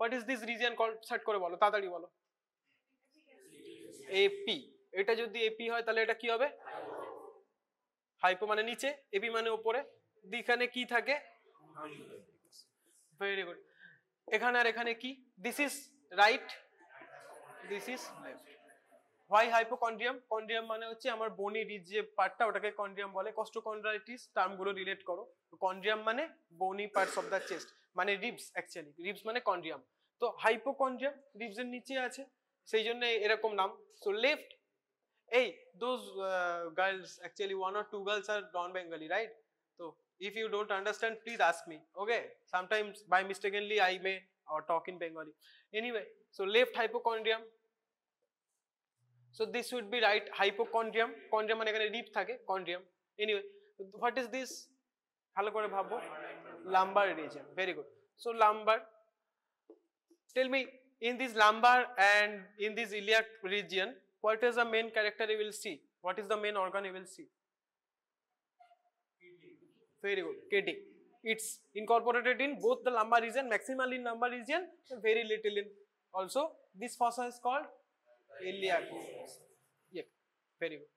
What is this region called, set করে বলো, তাড়াতাড়ি বলো। এপি। এটা যদি এপি হয় তাহলে এটা কি হবে? হাইপো মানে নিচে, এপি মানে উপরে, এখানে কি থাকে? Very good. এখানে আর এখানে কি? This is right, this is left. Why hypochondrium? Chondrium মানে হচ্ছে আমার বনি রিজ যে পার্টটা, ওটাকে কন্ড্রিয়াম বলে। কস্টোকন্ড্রাইটিস টার্মগুলো রিলেট করো। কন্ড্রিয়াম মানে বনি পার্টস অফ দ্য চেস্ট, মানে রিবস, অ্যাকচুয়ালি রিবস মানে কন্ড্রিয়াম। তো হাইপোকন্ড্রিয়াম রিবস এর নিচে আছে, সেই জন্য এরকম নাম। So left, hey, those girls, actually 1 or 2 girls are non-Bengali, right? So if you don't understand, please ask me, okay? Sometimes by mistakenly I may talk in Bengali. Anyway, so left hypochondrium. So this would be right hypochondrium. Chondrium মানে এখানে rib থাকে, chondrium. Anyway, what is this? ভালো করে ভাবো। Lumbar region. Very good. So lumbar. Tell me, in this lumbar and in this iliac region, what is the main character you will see? What is the main organ you will see? Very good, kidney. It's incorporated in both the lumbar region, maximal in lumbar region, very little in also. This fossa is called iliac. Yeah, very good.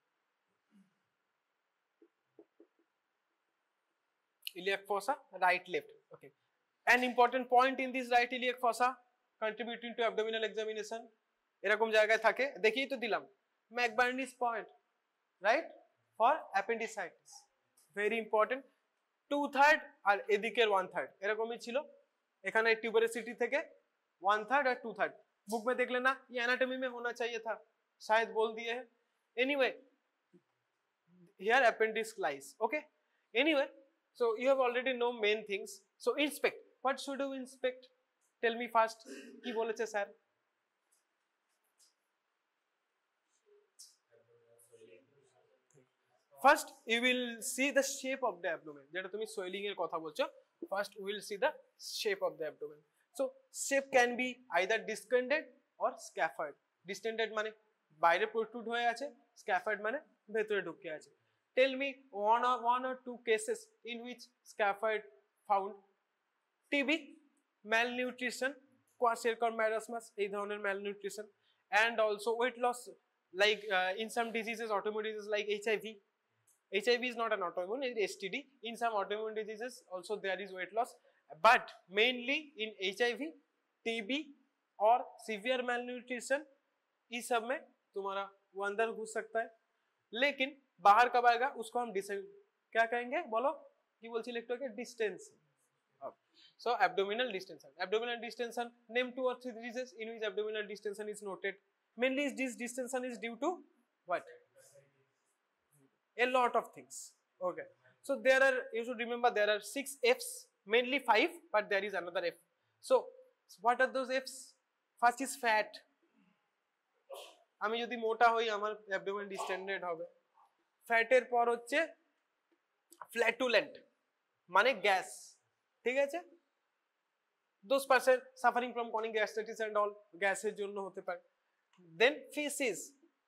Iliac fossa, right, left. Okay. An important point in this right iliac fossa, contributing to abdominal examination. এরকম জায়গায় থাকে, দেখিয়ে তো দিলাম, McBurney's point, right, for appendicitis, very important. 2/3 আর এদিকের 1/3 এরকমই ছিল। এখানে টিউবারেসিটি থেকে 1/3 और 2/3 बुक में देख लेना, ये एनाटॉमी में होना चाहिए था, शायद बोल दिए हैं। Anyway, here appendix lies, okay? Anyway, so you have already know main things. So inspect, what should you inspect? Tell me first, কি বলেছে sir? First you will see the shape of the abdomen, যেটা তুমি swelling এর কথা বলছো। First we will see the shape of the abdomen. So shape can be either distended or scaphoid. Distended মানে বাইরে protrude হয়ে আছে, scaphoid মানে ভেতরে ঢুকে আছে। Tell me one or two cases in which scaphoid found. TB, malnutrition, kwashiorkor marasmus, এই ধরনের malnutrition, and also weight loss, like in some diseases, autoimmune diseases like HIV. HIV is not an autoimmune, it is STD. In some autoimmune diseases also there is weight loss, but mainly in HIV, TB और severe malnutrition, इस सब में तुम्हारा वो अंदर घुस सकता है, लेकिन बाहर कब आएगा उसको हम क्या कहेंगे, बोलो कि बोलছি लिखते हो कि distension. So abdominal distension. Abdominal distension, name 2 or 3 diseases in which abdominal distension is noted. Mainly this distension is due to what? A lot of things. Okay. So there are, you should remember there are 6 F's, mainly 5, but there is another F. So what are those F's? First is fat. আমি যদি মোটা হই আমার abdomen distended হবে। ফ্যাটের পর হচ্ছে flatulent মানে গ্যাস, ঠিক আছে? those person suffering from chronic gastritis and all, গ্যাসের জন্য হতে পারে। then feces,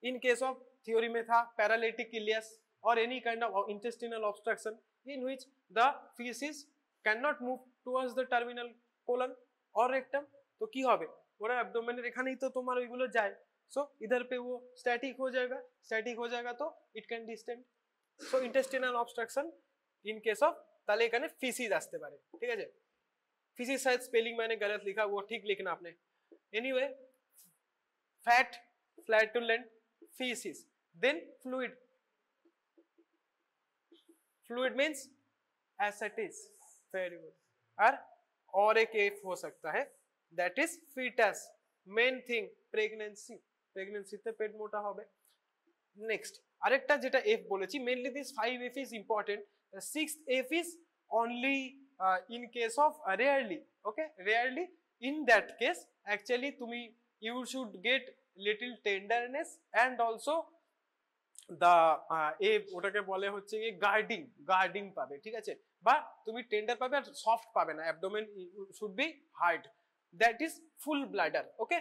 in case of theory में था paralytic ileus or any kind of intestinal obstruction in which the feces cannot move towards the terminal colon or rectum, तो কি হবে, ওরা অ্যাবডোমেনের এখানেই তো তোমার ওইগুলো যায়, so इधर पे वो static हो जाएगा तो it can distend. so intestinal obstruction in case of, তাহলে এখানে feces আসতে পারে, ঠিক আছে? feces शायद स्पेलिंग मैंने गलत लिखा, वो ठीक लिखना आपने। anyway, fat, flatulent, feces, then fluid. fluid means ascites, very good. और एक F हो सकता है, that is fetus. main thing pregnancy, তে পেট মোটা হবে। next আরেকটা যেটা F বলেছি, mainly this 5 F is important. The 6th F is only in case of rarely, okay, rarely, in that case actually তুমি you should get little tenderness and also the ওটাকে বলে হচ্ছে গার্ডিং পাবে, ঠিক আছে? বা তুমি টেন্ডার পাবে আর সফট পাবে না, abdomen should be hard, that is full bladder, okay,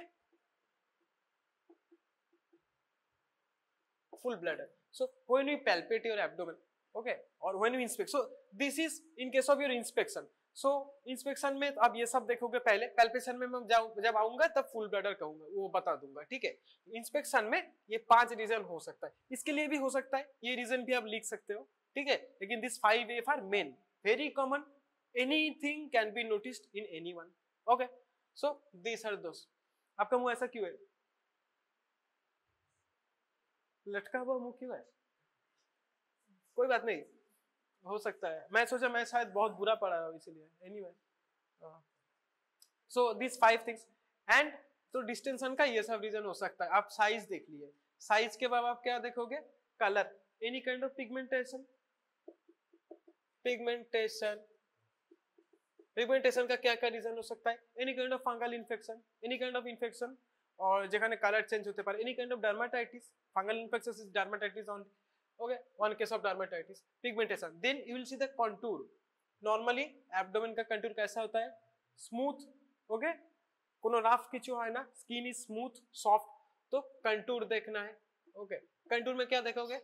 full bladder. So when you palpate your abdomen, okay, or when you inspect, so this is in case of your inspection. So inspection में आप ये सब देखोगे पहले, palpation में मैं जब आऊंगा तब फुल ब्लैडर कहूंगा, वो बता दूंगा, ठीक है। इंस्पेक्शन में ये 5 रीजन हो सकता है, इसके लिए भी हो सकता है, ये रीजन भी आप लिख सकते हो, ठीक है। लेकिन this 5 F are main, very common, anything can be noticed in anyone, okay. So this are those. आपका मुंह ऐसा क्यों है, लटका हुआ मुंह क्यों है? कोई बात नहीं, हो सकता है, मैं सोचा मैं शायद बहुत बुरा पढ़ा रहा हूँ इसीलिए, anyway. So this 5 things and तो डिस्टेंशन का ये सब रीजन हो सकता है। आप साइज देख लिए, साइज के बाद आप क्या देखोगे, colour, any kind of pigmentation, pigmentation, pigmentation का क्या क्या रीजन हो सकता है, any kind of fungal infection, any kind of infection, और যেখানে কালার চেঞ্জ হতে পারে, any kind of dermatitis, fungal infection is dermatitis only, okay, one case of dermatitis, pigmentation, then you will see the contour, normally abdomen का contour कैसा होता है, smooth, okay, कोनो rough কিছু হয় না, skin is smooth soft, तो contour देखना है, okay। contour में क्या देखोगे,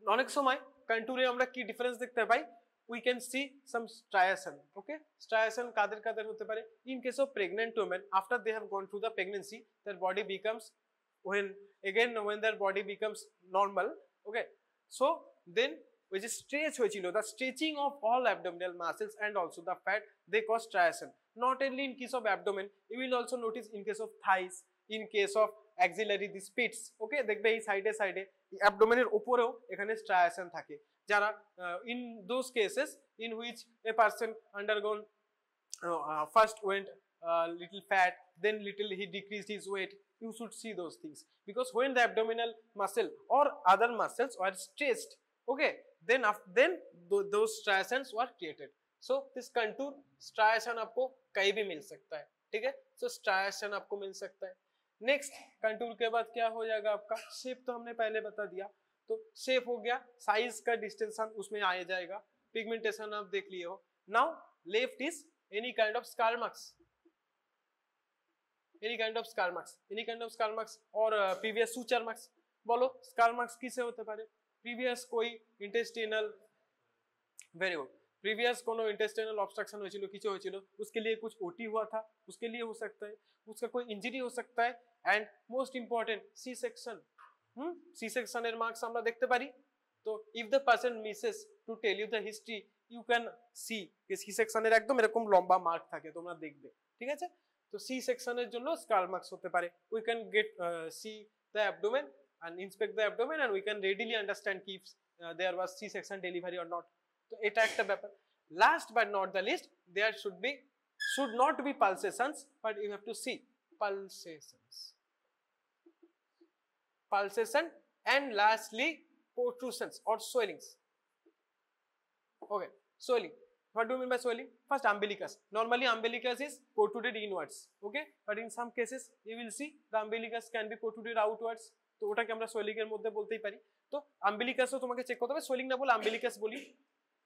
অনেক সময় contour এ আমরা কি ডিফারেন্স দেখতে পাই, we can see some striation, okay, striation কাদের কাদের হতে পারে, in case of pregnant women after they have gone through the pregnancy their body becomes, when their body becomes normal, okay, so then which is stretch হয়েছিল, the stretching of all abdominal muscles and also the fat, they cause striation, not only in case of abdomen, you will also notice in case of thighs, in case of axillary, the pits, okay, দেখবে এই সাইডে সাইডে abdomen এর উপরেও এখানে striation থাকে, যারা in those cases in which a person undergone first went little fat, then little he decreased his weight, you should see those things, because when the abdominal muscle or other muscles were stretched, okay, then those striations were created, so this contour striation आपको कहीं भी मिल सकता है, ठीक है। so striation आपको मिल सकता है। नेक्स्ट कंटूर के बाद क्या हो जाएगा आपका, शेप तो हमने पहले बता दिया, तो शेप हो गया, साइज का डिस्टेंशन उसमें आ जाएगा, पिगमेंटेशन आप देख लिए हो। Now left is any kind of scar marks, any kind of scar marks, any kind of scar marks और previous suture marks, बोलो scar marks किसे होते पारे, previous कोई intestinal, very good, previous कोनो intestinal obstruction হয়েছিল, কিছু হয়েছিল, उसके लिए कुछ OT हुआ था, उसके लिए हो सकता है, उसका कोई इंजरी हो सकता है, and most important C section, C section এর marks আমরা দেখতে পারি, তো if the person misses to tell you the history you can see যে C section এর একদম এরকম লম্বা মার্ক থাকে, তোমরা দেখবে, ঠিক আছে। তো সি সেকশনের জন্য স্কার মার্কস হতে পারে, we can get see the abdomen and inspect the abdomen and we can readily understand if there was C section delivery or not, তো এটা একটা ব্যাপার। last but not the least there should not be pulsations, but you have to see pulsation and lastly protrusions or swellings, okay, swelling. What do you mean by swelling? First, umbilicus. Normally, umbilicus is protruded inwards, okay? But in some cases, you will see the umbilicus can be protruded outwards. तो ওটাকে আমরা swelling এর মধ্যে বলতেই পারি। তো umbilicus ও তোমাকে check করতে হবে, swelling না বলে umbilicus বলি।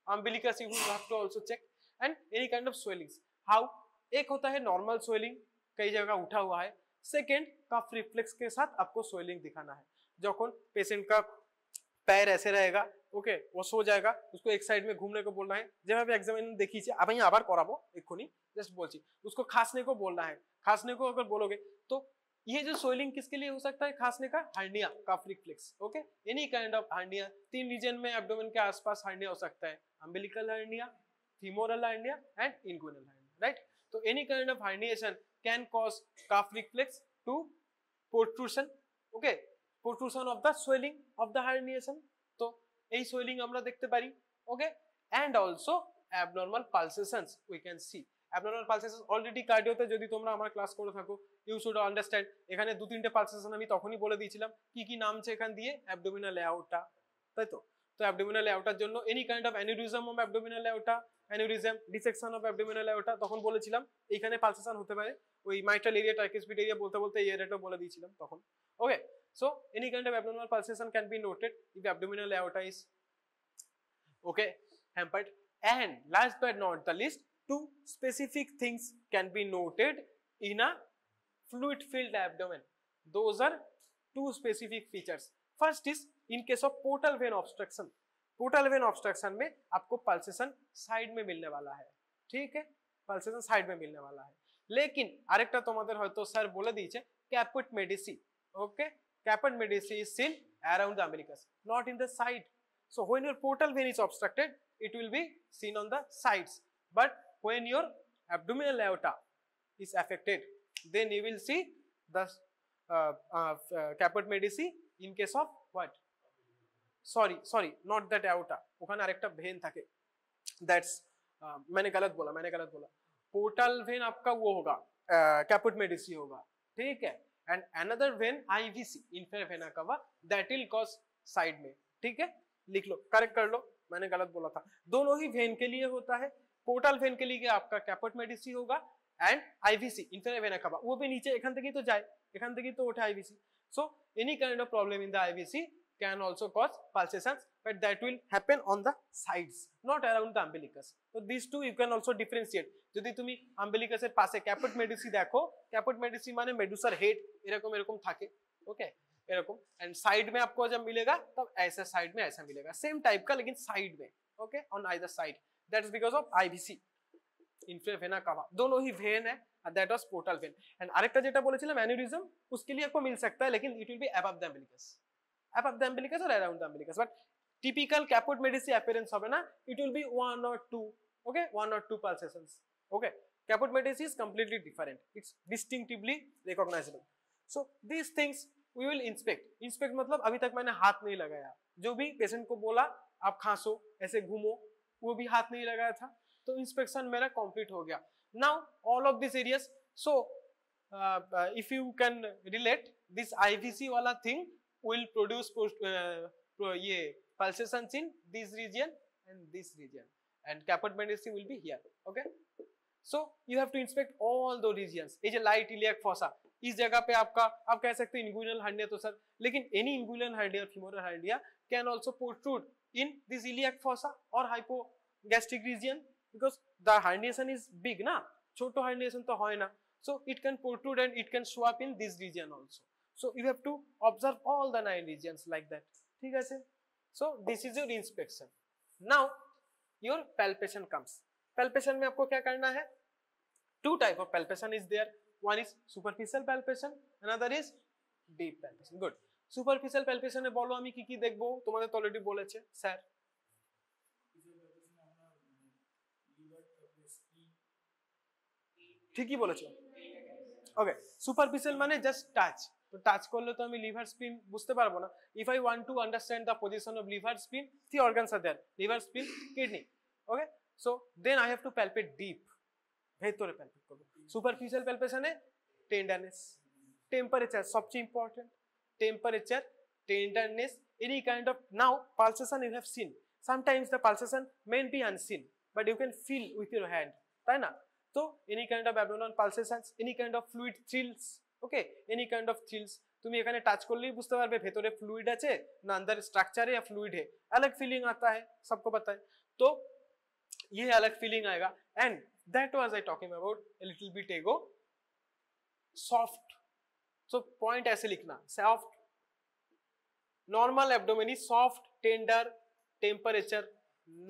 umbilicus you will have to also check and any kind of swellings. How? एक होता है normal swelling, कई जगह उठा हुआ है। Second, कफ रिफ्लेक्स के साथ आपको swelling दिखाना है। যখন पेशेंट का पैर ऐसे रहेगा, ওকে, ও সো জায়গা, उसको एक साइड में घूमने को बोलना है, যেভাবে एग्जामिन দেখিয়েছি, আমি আবার করাবো এক্ষুনি, জাস্ট বলছি, उसको खांसने को बोलना है, खांसने को अगर बोलोगे तो ये जो सोइलिंग किसके लिए हो सकता है, खांसने का, hernia, cough reflex, okay, any kind of hernia, 3 region में एब्डोमेन के आसपास हर्निया हो सकता है, umbilical hernia, femoral hernia and inguinal hernia, right? So any kind of herniation can cause calf reflex to protrusion, okay, protrusion of the swelling of the herniation, তো এই swelling আমরা দেখতে পারি, okay, and also abnormal pulsations we can see, abnormal pulsation already কার্ডিওতে যদি তোমরা আমার class করে থাকো ইউ শুড আন্ডারস্ট্যান্ড, এখানে 2-3টে পালসেশন আমি তখনই বলে দিয়েছিলাম কি কি নামছে এখান দিয়ে, অ্যাবডোমিনাল অ্যাওর্টা, তাই তো। তো অ্যাবডোমিনাল অ্যাওর্টার জন্য any kind of aneurysm of abdominal aorta, aneurysm, dissection of abdominal aorta, তখন বলেছিলাম এইখানে পালসেশন হতে পারে, ওই মাইট্রাল এরিয়া ট্রাইকুস্পিড এরিয়া বলতে বলতে এই এরিয়াটাও বলে দিয়েছিলাম তখন, ওকে। So any kind of abdominal pulsation can be noted if the abdominal aorta is, okay, hampered. And last but not the least, 2 specific things can be noted in a fluid filled abdomen. Those are 2 specific features. First is in case of portal vein obstruction. portal vein obstruction में आपको pulsation side में मिलने वाला है, ठीक है, pulsation side में मिलने वाला है। लेकिन আরেকটা তোমাদের হয়তো স্যার বলে দিয়েছে ক্যাপুট মেডিসি, ওকে, ক্যাপুট মেডিসি is seen around the umbilicus, not in the side. So when your portal vein is obstructed, it will be seen on the sides, but when your abdominal aorta is affected, then you will see the caput medullae in case of what, sorry not that aorta, ওখানে আরেকটা when থাকে, that's मैंने गलत बोला portal vein आपका वो होगा caput Medici होगा, ठीक है, and another when IVC inferior vena कवा दैट विल कॉज साइड में, ठीक है, लिख लो, करेक्ट कर लो, मैंने गलत बोला था, दोनों ही वेन के लिए होता है, पोर्टल वेन के लिए आपका कैपुट मेडिसी होगा एंड आईवीसी इंफेरियर वेना कवा, वो भी नीचे এখান থেকেই তো যায়, এখান থেকেই তো ওঠে IVC, so any kind of problem in the IVC can also cause pulsations, but that will happen on the sides, not around the umbilicus. So these two you can also differentiate. যদি তুমি umbilicus এর পাশে ক্যাপুট মেডিসি দেখো, ক্যাপুট মেডিসি মানে মেডুসার head এরকম এরকম থাকে, okay, एरकम, एंड साइड में आपको जब मिलेगा तब ऐसा साइड में ऐसा मिलेगा, सेम टाइप का लेकिन साइड में, okay, on either side, that is because of IVC inferior vena cava, दोनों ही वेन है, that was portal vein. And আরেকটা যেটা বলেছিলাম অ্যানিউরিজম, उसके लिए आपको मिल सकता है लेकिन it will be above the umbilicus, above the umbilicus or around the umbilicus, but typical caput medullae appearance হবে না, it will be 1 or 2, okay, 1 or 2 pulsations, okay, caput medullae is completely different, it's distinctively recognizable. So these things we will inspect मतलब अभी तक मैंने हाथ नहीं लगाया, जो भी पेशेंट को बोला आप खांसो ऐसे घूमो वो भी हाथ नहीं लगाया था, तो इंस्पेक्शन मेरा कंप्लीट हो गया। Now all of this areas, so if you can relate this IVC वाला thing will produce ये pulsations in this region and this region, and caput medullae will be here, okay, so you have to inspect all the regions. ये जो light iliac fossa इस जगह पे आपका, आप कह सकते हैं inguinal hernia तो सर, लेकिन any inguinal hernia or femoral hernia can also protrude in this iliac fossa or hypogastric region because the herniation is big ना, छोटो herniation तो হয় ना, so it can protrude and it can show up in this region also. So you have to observe all the 9 regions like that, ठीक है sir, so this is your inspection. Now your palpation comes. Palpation में आपको क्या करना है, 2 type of palpation is there, one is superficial palpation, another is deep palpation. Good. Superficial palpation এ বলো আমি কি কি দেখবো, তোমাদের তো অলরেডি বলেছে স্যার, ঠিকই বলেছো, ওকে, সুপারফিশিয়াল মানে জাস্ট টাচ, তো টাচ করলে তো আমি লিভার স্পিন বুঝতে পারবো না, if I want to understand the position of liver spin, 3 organs are there, liver, spleen, kidney, okay, so then I have to palpate deep, ভেতরে palpate করব। সুপারফিশিয়াল প্যালপেশনে টেন্ডারনেস, টেম্পারেচার সবচেয়ে important, temperature, tenderness, any kind of, now pulsation you have seen, sometimes the pulsation may be unseen but you can feel with your hand, তাই না, তো any kind of abdominal pulsations, any kind of fluid thrills, okay, any kind of thrills, তুমি এখানে touch করলেই বুঝতে পারবে ভেতরে fluid আছে না अंदर स्ट्रक्चर है या फ्लूइड है, अलग फीलिंग आता है, सबको पता है, तो ये अलग फीलिंग आएगा, and that was I talking about a little bit ago, soft, so point ऐसे लिखना, soft, normal abdomen is soft, tender, temperature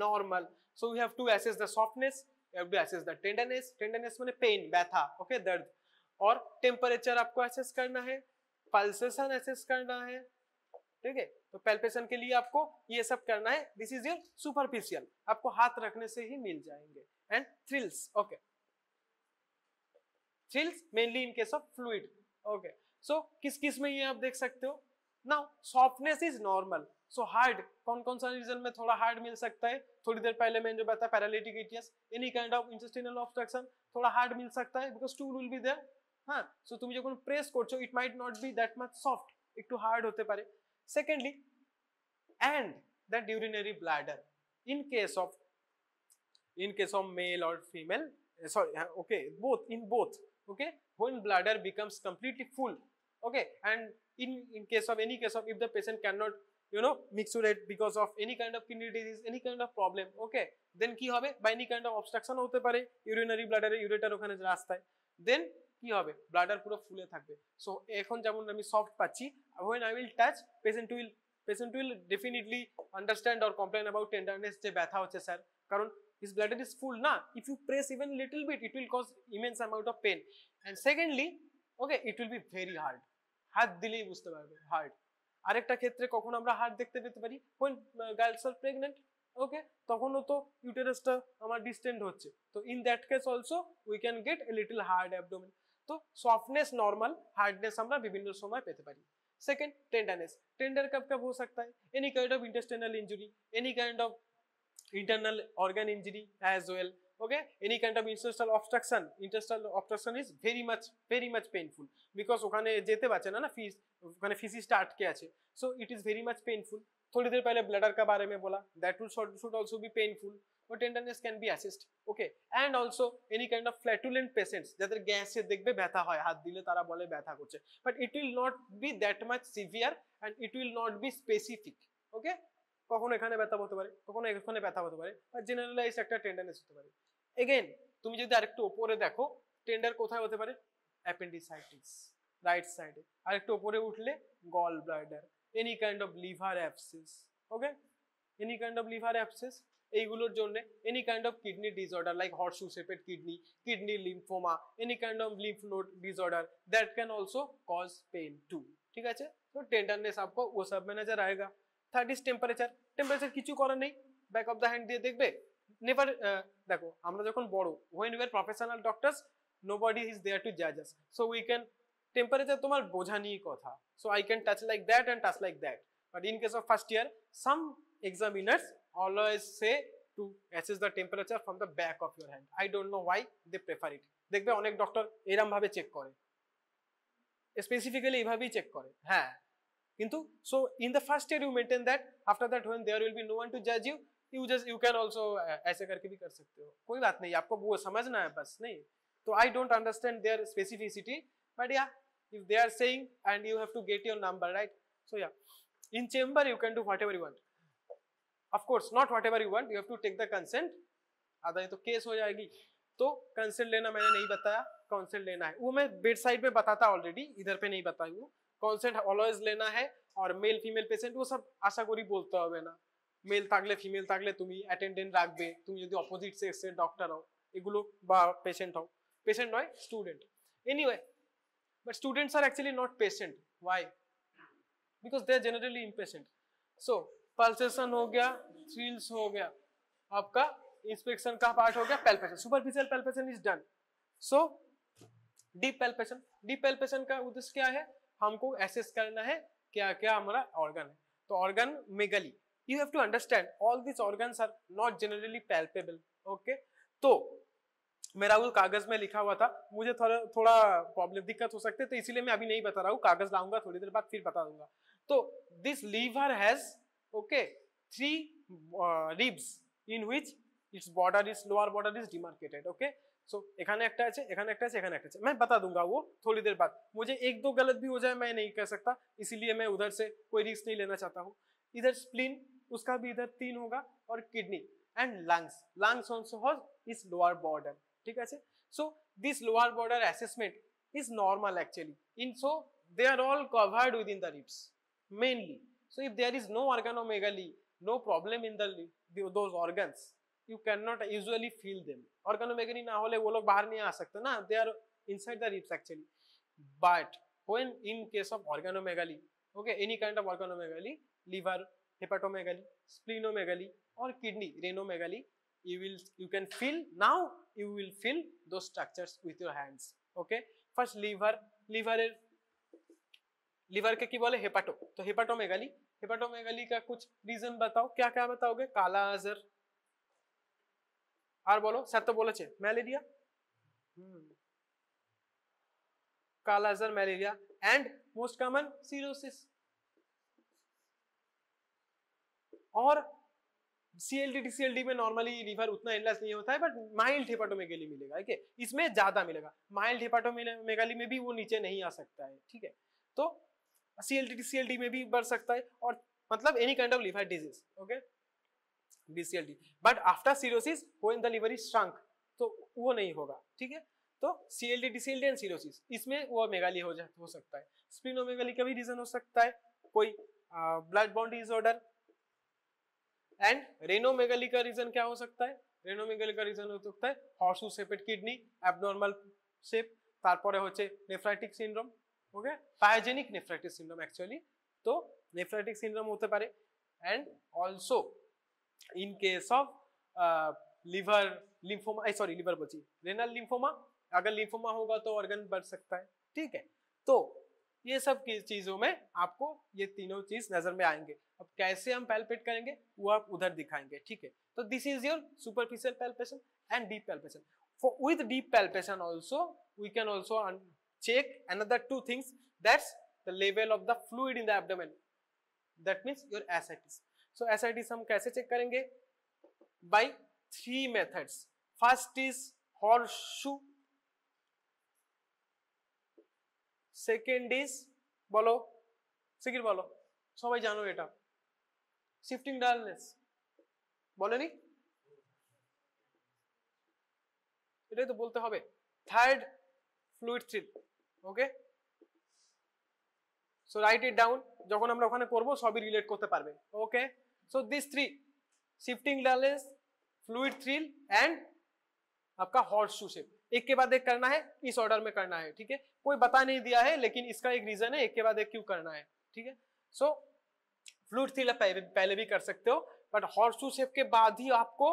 normal, so we have to assess the softness, you have to assess the tenderness, tenderness माने pain, व्यथा, okay, दर्द, और temperature आपको assess करना है, pulsation assess करना है, ठीक है, तो पैल्पेशन के लिए आपको ये सब करना है, दिस इज योर सुपरफिशियल, आपको हाथ रखने से ही मिल जाएंगे, and thrills, okay, thrills mainly in case of fluid, okay, so किस किस में ये आप देख सकते हो, now softness is normal, so hard, कौन कौन सा रीजन में थोड़ा हार्ड मिल सकता है, थोड़ी देर पहले मैंने जो बताया paralytic ileus, any kind of intestinal obstruction थोड़ा हार्ड मिल सकता है because stool will be there, हाँ, सो তুমি যখন প্রেস করছো it might not be that much soft, একটু হার্ড হতে পারে, secondly and that urinary bladder in case of male or female, sorry, okay, both, in both, okay, when bladder becomes completely full, okay, and in case of any case of if the patient cannot micturate because of any kind of kidney disease, any kind of problem, okay, then কি হবে, by any kind of obstruction হতে পারে urinary bladder এর ureter ওখানে রাস্তায়, then কি হবে, bladder পুরো ফুলে থাকবে, সো এখন যেমন আমি সফট পাচ্ছি, when I will touch, patient will definitely understand or complain about tenderness, যে ব্যথা হচ্ছে স্যার, কারণ his bladder is full na, if you press even little bit it will cause immense amount of pain, and secondly okay it will be very hard, হাত দিলেই বুঝতে পারবে hard। আরেকটা ক্ষেত্রে কখন আমরা হার্ট দেখতে পেতে পারি, when girls are pregnant, ওকে তখনও তো ইউটেরাসটা আমার ডিস্টেন্ড হচ্ছে, তো in that case also we can get a little hard abdomen. তো সফটনেস নর্মাল, হার্ডনেস আমরা বিভিন্ন সময় পেতে পারি। सेकंड टेंडरनेस, टेंडर कब कब हो सकता है, any kind of intestinal injury, any kind of internal organ injury as well, okay, any kind of intestinal obstruction is very much painful because ওখানে যেতে পারছে না ফিস, ওখানে ফিসিসটা আটকে আছে, so it is very much painful। थोड़ी देर पहले ब्लडर का बारे में बोला, that should also be painful, or tenderness can be assist, okay, and also any kind of flatulent patients যাদের গ্যাসে দেখবে ব্যথা হয়, হাত দিলে তারা বলে ব্যথা করছে, but it will not be that much severe and it will not be specific, okay, কখনো এখানে ব্যথা হতে পারে, কখনো এখানে ব্যথা হতে পারে, আর জেনারেলাইজড একটা টেন্ডারনেস হতে পারে। এগেইন তুমি যদি আরেকটু উপরে দেখো, টেন্ডার কোথায় হতে পারে, অ্যাপেন্ডিসাইটিস রাইট সাইডে, আরেকটু উপরে উঠলে gall bladder, any kind of liver abscess, okay, any kind of liver abscess, এইগুলোর জন্য any kind of kidney disorder like horseshoe shaped kidney lymphoma, any kind of lymph node disorder that can also cause pain too, ঠিক আছে। তো tenderness आपको वो सब में नजर आएगा। থার্ড ইজ টেম্পারেচার, টেম্পারেচার কিছু করার নেই, ব্যাক অফ দ্য হ্যান্ড দিয়ে দেখবে, নেভার দেখো আমরা যখন বড়, when we are professional doctors nobody is there to judge us, so we can temperature তোমার বোঝা নিয়ে কথা, so I can touch like that and touch like that, but in case of first year some examiners always say to assess the temperature from the back of your hand, I don't know why they prefer it, দেখবে অনেক doctor এরকম ভাবে check করে, specifically এইভাবেই check করে, হ্যাঁ किंतु so in the first year you maintain that, after that when there will be no one to judge you, you can also ऐसे करके भी कर सकते हो, कोई बात नहीं, आपको वो समझना है बस, नहीं तो I don't understand their specificity, but yeah if they are saying and you have to get your number right, so yeah in chamber you can do whatever you want, of course not whatever you want, you have to take the consent, otherwise तो case हो जाएगी, तो consent लेना मैंने नहीं बताया, consent लेना है वो मैं बेड साइड पे बताता ऑलरेडी, इधर पे नहीं बताई हूँ, কনসেন্ট অলওয়েজ লেনা है, और মেল ফিমেল পেশেন্ট ও সব আশা করি বলতে হবে না, মেল থাকলে ফিমেল থাকলে তুমি অ্যাটেন্ডেন্ট রাখবে, তুমি যদি অপোজিট সেক্সের ডক্টর হও এগুলো, বা পেশেন্ট হও, পেশেন্ট নয় student, anyway but students are actually not patient, why, because they are generally impatient. So pulsation हो गया, थ्रिल्स हो गया, आपका इंस्पेक्शन का पार्ट हो गया, palpation, superficial palpation is done. So deep palpation का उद्देश्य क्या है, हमको एसेस करना है क्या क्या हमारा ऑर्गन है, तो organomegaly, you have to understand all this organs are not generally palpable, okay. तो मेरा वो कागज में लिखा हुआ था, मुझे थोड़ा प्रॉब्लम दिक्कत हो सकते, तो इसीलिए मैं अभी नहीं बता रहा हूँ, कागज लाऊंगा थोड़ी देर बाद फिर बता दूंगा। तो this liver has okay 3 ribs in which its border is, lower border is demarcated, okay। सो এখানে একটা আছে, এখানে একটা আছে, এখানে একটা আছে, मैं बता दूंगा वो थोड़ी देर बाद, मुझे एक दो गलत भी हो जाए मैं नहीं कह सकता, इसीलिए मैं उधर से कोई रिस्क नहीं लेना चाहता हूँ। इधर स्प्लीन, उसका भी इधर 3 होगा, और kidney and lungs also has इस लोअर बॉर्डर, ठीक है। So this lower border assessment is normal actually in, so they are all covered within the ribs mainly, so if there is no organomegaly, no problem in those organs, you cannot usually feel them, organomegaly ना होले वो लोग बाहर नहीं आ सकते ना, they are inside the ribs actually, but when in case of organomegaly, okay, any kind of organomegaly, liver, hepatomegaly, splenomegaly or kidney renomegaly, you can feel, now you will feel those structures with your hands, okay। first liver के की बोले हेपाटो, तो हेपाटोमेगाली का कुछ reason बताओ, क्या क्या बताओगे, काला आजर, আর বলো স্যার তো বলেছে malaria, kala azar malaria, and most common cirrhosis, और CLD DCLD में नॉर्मली लीवर उतना इलनेस नहीं होता है, बट माइल्ड हेपाटोमेगाली मिलेगा, ठीक है, इसमें ज्यादा मिलेगा, माइल्ड हेपाटोमेगाली में भी वो नीचे नहीं आ सकता है, ठीक है। तो CLD DCLD में भी बढ़ सकता है, और मतलब any kind of liver disease, okay, DCLD, but after cirrhosis when the liver is shrunk, तो वो नहीं होगा, ठीक है। तो CLD DCLD एंड सिरोसिस, इसमें वो मेगाली हो सकता है। स्प्लीनोमेगाली का भी रीजन हो सकता है, कोई ब्लड बॉन्ड डिसऑर्डर, एंड रेनोमेगाली का रीजन क्या हो सकता है, রেনোমেগালিকা রিজন হতে হয় হর্সু শেপেড কিডনি, অ্যাবনর্মাল শেপ, তারপরে হচ্ছে নেফ্রাইটিক সিনড্রোম, ওকে, পায়োজেনিক নেফ্রাইটিস সিনড্রোম অ্যাকচুয়ালি, তো নেফ্রাইটিক সিনড্রোম হতে পারে। And also in case of liver lymphoma, sorry liver बोलती रेनल लिम्फोमा, अगर लिम्फोमा होगा तो ऑर्गन बढ़ सकता है, ठीक है। तो ये सब की चीजों में आपको ये तीनों चीज नजर में आएंगे। अब कैसे हम पैल्पेट करेंगे वो आप उधर दिखाएंगे, ठीक है। तो this is your superficial palpation and deep palpation. For with deep palpation also we can also check another two things, that's the level of the fluid in the abdomen, that means your ascites। so ascites हम कैसे check करेंगे? by three methods। first is horseshoe, second is বলো সিকির বলো, সবাই জানো এটা, shifting dullness, বলেনি? এটাই তো বলতে হবে। Third fluid thrill, okay, so write it down, যখন আমরা ওখানে করব সবই রিলেট করতে পারবে, okay. So this three, shifting dullness, fluid thrill and आपका हॉर्सशू शेप, एक के बाद एक करना है, इस ऑर्डर में करना है, ठीक है। कोई बता नहीं दिया है लेकिन इसका एक रीजन है एक के बाद एक क्यों करना है, ठीक है। सो फ्लूइड थ्रिल पहले भी कर सकते हो, बट हॉर्सशू शेप के बाद ही आपको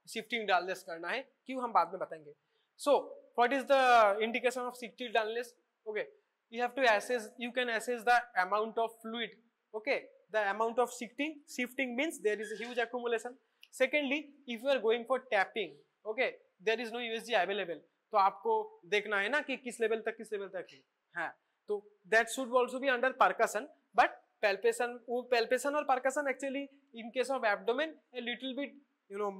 शिफ्टिंग डालनेस करना है, क्यों हम बाद में बताएंगे। So what is the indication of shifting dullness? Okay, you have to assess, you can assess the amount of fluid, okay, the amount of shifting means there is a huge accumulation। secondly, if you are going for tapping, okay, there is no USG available, तो आपको देखना है ना कि किस level तक है, हाँ, तो that should also be under percussion, but palpation, वो palpation और percussion actually in case of abdomen a little bit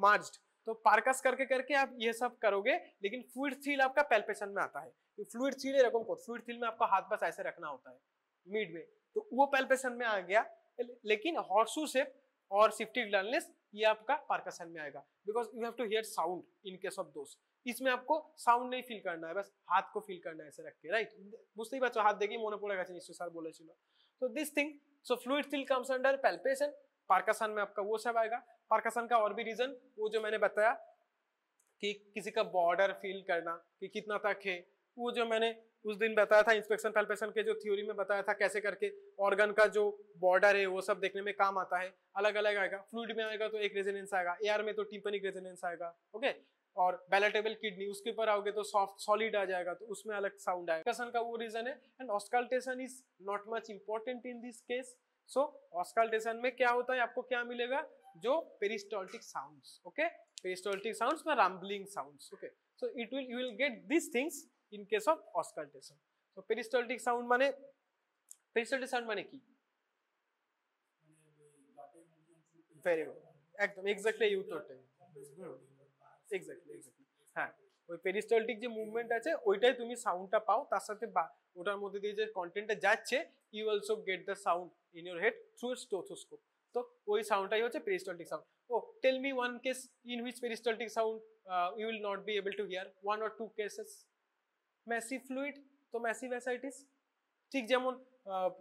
merged, तो पार्कस करके करके आप ये सब करोगे, लेकिन फ्लूइड थ्रिल आपका पैल्पेशन में आता है। फ्लूइड थ्रिल एरकम को फ्लूइड थ्रिल में आपका हाथ बस ऐसे रखना होता है मिड में, तो वो पैल्पेशन में आ गया, लेकिन हॉर्सशू शेप और शिफ्टिंग डालनेस ये आपका पार्कसन में आएगा, because you have to hear sound in case of those. इसमें आपको साउंड नहीं फील करना है, बस हाथ को फील करना है ऐसे रख के, राइट। बुझतेই পারছো, হাত দেখি মনে পড়ে গেছে নিশ্চয়, স্যার বলেছিল। तो this thing, so fluid thrill comes under palpation, percussion में आपका वो सब आएगा। पार्कसन का और भी रीजन वो जो मैंने बताया कि किसी का बॉर्डर फील करना कि कितना तक है, वो जो मैंने उस दिन बताया था इंस्पेक्शन पैल्पेशन के जो थ्योरी में बताया था कैसे करके ऑर्गन का जो बॉर्डर है वो सब देखने में काम आता है। अलग अलग आएगा, फ्लूइड में आएगा तो एक रेजोनेंस आएगा, एयर में तो टिम्पैनिक रेजोनेंस आएगा, ओके, और पैलेटेबल किडनी उसके ऊपर आओगे तो सॉफ्ट सॉलिड आ जाएगा, तो उसमें अलग साउंड आएगा। ऑस्कल्टेशन का वो रीजन है। And auscultation is not much important in this case. So auscultation में क्या होता है, आपको क्या मिलेगा, जो peristaltic sounds, okay, peristaltic sounds में rumbling sounds, okay. So it will, you will get this things in case of auscultation. So peristaltic sound माने, पेरिस्टोल्टिक साउंड माने की, वेरी गुड, একদম এক্স্যাক্টলি ইউথোটে, এক্স্যাক্টলি হ্যাঁ, ওই পেরিস্টলটিক যে মুভমেন্ট আছে ওইটাই তুমি সাউন্ডটা পাও, তার সাথে ওটার মধ্যে দিয়ে যে কন্টেন্টটা যাচ্ছে you also get the sound in your head through stethoscope. তো ওই সাউন্ডটাই হচ্ছে পেরিস্টলটিক সাউন্ড। ও tell me one case in which peristaltic sound you will not be able to hear, one or two cases। massive fluid, তো massive ascites, ঠিক যেমন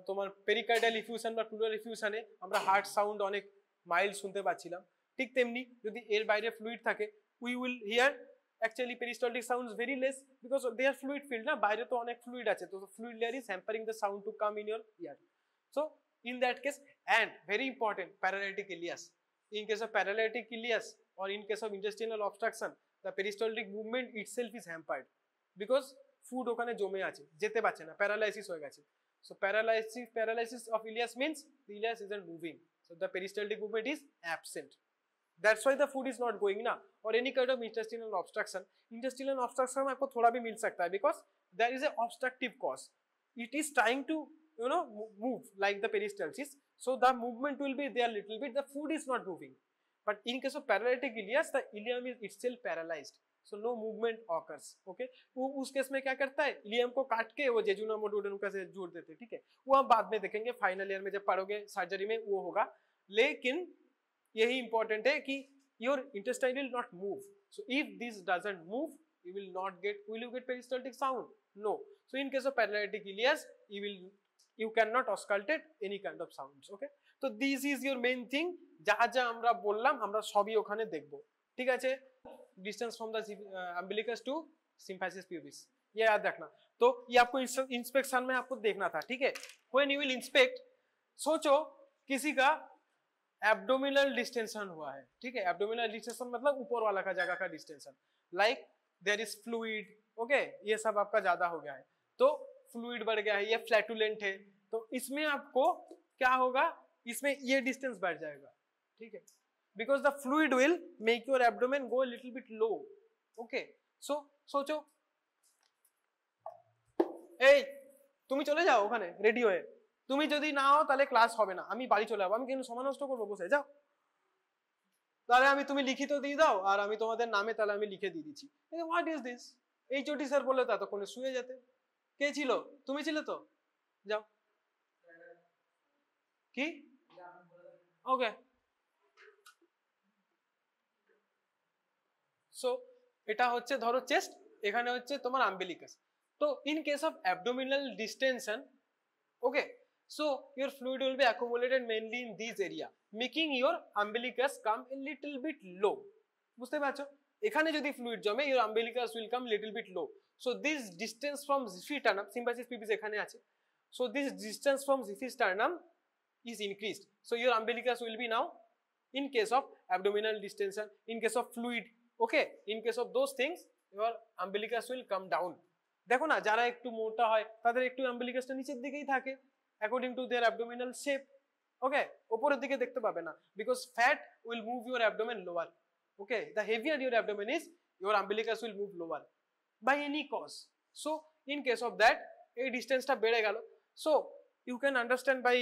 তোমার pericardial effusion বা প্লুরাল ইফিউশনে আমরা হার্ট সাউন্ড অনেক মাইল্ড শুনতে পাচ্ছিলাম, ঠিক তেমনি যদি এর বাইরে ফ্লুইড থাকে we will hear actually peristaltic sounds very less because they are fluid filled না, বাইরে তো অনেক ফ্লুইড আছে, তো fluid layer is hampering the sound to come in your ear। so in that case, and very important, paralytic ileus, in case of paralytic ileus or in case of intestinal obstruction, the peristaltic movement itself is hampered because food ওখানে জমে আছে, যেতে পারছে না, paralysis হয়ে গেছে। so paralysis of ileus means the ileus isn't moving, so the peristaltic movement is absent, that's why the food is not going na। or any kind of intestinal obstruction में आपको थोड़ा भी मिल सकता है because there is a obstructive cause, it is trying to move like the peristalsis, so the movement will be there little bit, the food is not moving। but in case of paralytic ileus, the ileum is itself paralyzed, so no movement occurs, okay। वो उस case में क्या करता है, ilium को काट के वो जेजुनम और डुओडेनम से जोड़ देते हैं, ठीक है, वो हम बाद में देखेंगे, फाइनल ईयर में जब पढ़ोगे सर्जरी में वो होगा। लेकिन यही इंपॉर्टेंट है कि your intestine will not move, so if this doesn't move you will not get, will you get peristaltic sound? No। so in case of paralytic ileus you cannot auscultate any kind of sounds, okay। so this is your main thing, যা যা আমরা বললাম আমরা সবই ওখানে দেখব, ঠিক আছে। Distance from the umbilicus to symphysis pubis, ये याद रखना। तो ये आपको इंस्पेक्शन में आपको देखना था, ठीक है। व्हेन यू विल इंस्पेक्ट, सोचो किसी का एब्डोमिनल डिस्टेंशन हुआ है, ठीक है। एब्डोमिनल डिस्टेंशन मतलब ऊपर वाला का जगह का distension, like there is fluid, okay, ये सब आपका ज्यादा हो गया है, तो फ्लूइड बढ़ गया है, ये फ्लैटुलेंट है, तो इसमें आपको क्या होगा, इसमें ये डिस्टेंस बढ़ जाएगा, ठीक है, because the fluid will make your abdomen go little bit low, okay. So सोचो, এই তুমি চলে যাও ওখানে রেডি হয়ে, তুমি যদি না হও তাহলে ক্লাস হবে না, আমি বাড়ি চলে যাবো, আমি কেন সময় নষ্ট করবো, বসে যাও। তাহলে আমি তুমি লিখিত দিয়ে দাও আর আমি তোমাদের নামে তাহলে আমি লিখে দিয়ে দিচ্ছি। What is this? HOD sir বলে তো এতক্ষণে শুয়ে যেতে। কে ছিল? তুমি ছিলে তো? যাও। কি? ওকে। সো এটা হচ্ছে ধরো চেস্ট, এখানে হচ্ছে তোমার আম্বিলিকাস। তো in case of abdominal distension, okay, so your fluid will be accumulated mainly in this area, making your umbilicus come a little bit low, বুঝতে পারছো? এখানে যদি ফ্লুইড জমে your umbilicus will come little bit low, so this distance from xiphi-sternum, symphysis pubis এখানে আছে, so this distance from xiphi-sternum is increased, so your umbilicus will be now, in case of abdominal distension, in case of fluid, okay, in case of those things your umbilicus will come down। দেখো না, যারা একটু মোটা হয় তাদের একটু umbilicusটা নিচের দিকেই থাকে according to their abdominal shape, okay, উপরের দিকে দেখতে পাবে না, because fat will move your abdomen lower, okay, the heavier your abdomen is, your umbilicus will move lower by any cause, so in case of that এই ডিসটেন্সটা বেড়ে গেল, so you can understand by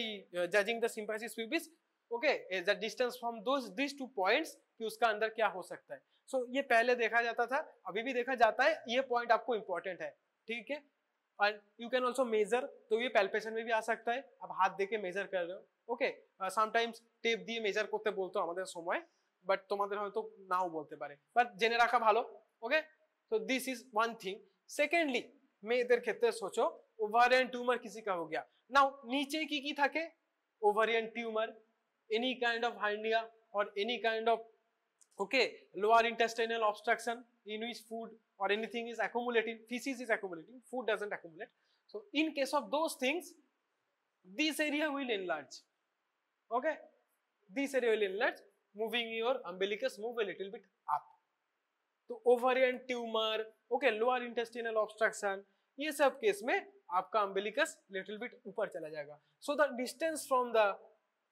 judging the symphysis pubis, okay, the distance from these 2 points कि उसका अंदर क्या हो सकता है। so ये पहले देखा जाता था, अभी भी देखा जाता है, ये पॉइंट आपको इंपॉर्टेंट है, ठीक है। और यू कैन ऑल्सो मेजर, तो ये पैल्पेशन में भी आ सकता है, आप हाथ देके मेजर कर रहे हो, ओके, समटाइम्स टेप দিয়ে মেজার করতে বলতো আমাদের সময়, বাট তোমাদের হয়তো নাও বলতে পারে, বাট জেনে রাখা ভালো, ওকে। তো this is one thing. Secondly মেয়েদের ক্ষেত্রে সোচো ওভারিয়ান টিউমার किसी का हो गया, নাও নিচে কি থাকে, ovarian tumour, any kind of hernia or any kind of, okay, lower intestinal obstruction in which food or anything is accumulating, feces is accumulating, food doesn't accumulate, so in case of those things this area will enlarge, okay, this area will enlarge, moving your umbilicus move a little bit up, तो ovarian tumor, okay, lower intestinal obstruction, ये सब case में आपका umbilicus little bit ऊपर चला जाएगा, so the distance from the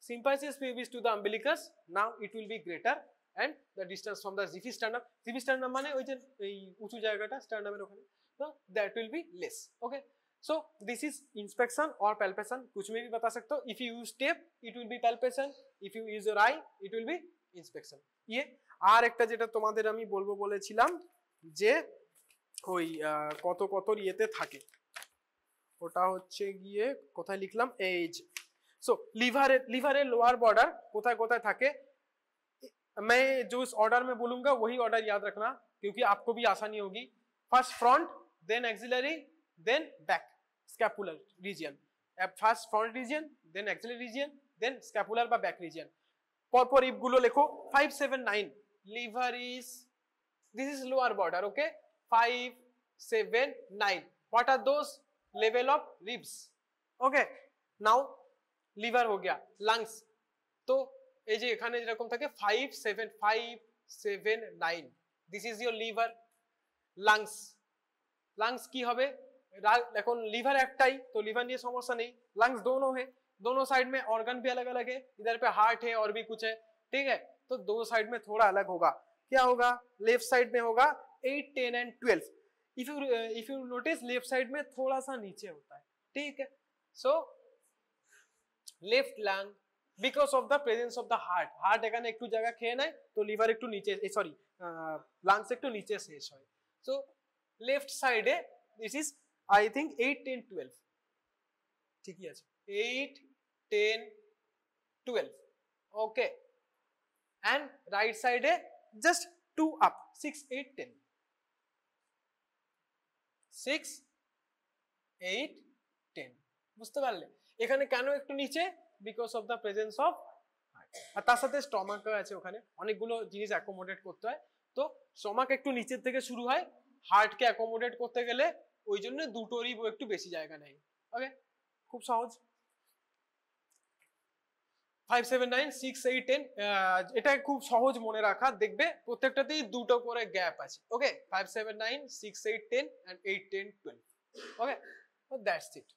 symphysis pubis to the umbilicus now it will be greater, and the distance from the xiphi-sternum, xiphi-sternum মানে ওই যে এই উঁচু জায়গাটা স্টার্নামের ওখানে, so that will be less, okay। so this is inspection or palpation, कुछ में भी बता सकते हो, if you use tape it will be palpation, if you use your eye it will be inspection। ये আর একটা যেটা তোমাদের আমি বলবো বলেছিলাম যে ওই কত কত ইয়েতে থাকে, ওটা হচ্ছে গিয়ে কোথায় লিখলাম, এই যে সো লিভারের লোয়ার বর্ডার কোথায় কোথায় থাকে, मैं जो इस ऑर्डर में बोलूंगा वही ऑर्डर याद रखना, क्योंकि आपको भी आसानी होगी। First front, then axillary, then back scapular region, first front region, then axillary region, then scapular বা बैक रीजन, পরপর ইপগুলো লেখো। 5 7 9 liver is, this is lower border, okay, 5 7 9, what are those, level of ribs, okay. Now liver हो गया, lungs, तो এই যে এখানে যেরকম থাকে 5 7 5 7 9, this is your liver. Lungs, lungs কি হবে, এখন লিভার একটাই তো লিভার নিয়ে সমস্যা নেই, लंग्स दोनों है, दोनों साइड में ऑर्गन भी अलग अलग है, इधर पे हार्ट है और भी कुछ है, ठीक है, तो दो साइड में थोड़ा अलग होगा, क्या होगा, लेफ्ट साइड में होगा 8 10 and 12, if you notice left side में थोड़ा सा नीचे होता है, ठीक है। So left lung because of the presence of the heart, heart এখানে একটু জায়গা খেয়ে নেয়, তো লিভার একটু নিচে, সরি লাংস একটু নিচে শেষ হয়, সো লেফট সাইডে দিস ইজ আই থিংক 8 10 12, ঠিকই আছে, 8 10 12, ওকে, এন্ড রাইট সাইডে জাস্ট 2 আপ, 6 8 10, 6 8 10, বুঝতে পারলে এখানে কেন একটু নিচে, because of the presence of heart, আর তার সাথে স্টমাক আছে, ওখানে অনেকগুলো জিনিস অ্যাকোমোডেট করতে হয়, তো স্টমাক একটু নিচের থেকে শুরু হয়, হার্টকে অ্যাকোমোডেট করতে গেলে ওই জন্য দুটোরই একটু বেশি জায়গা নেয়। ওকে, খুব সহজ। 5, 7, 9, 6, 8, 10 এটা খুব সহজ মনে রাখা, দেখবে প্রত্যেকটাতেই দুটো করে গ্যাপ আছে। ওকে, 5, 7, 9, 6, 8, 10 and 8, 10, 12। Okay, that's it.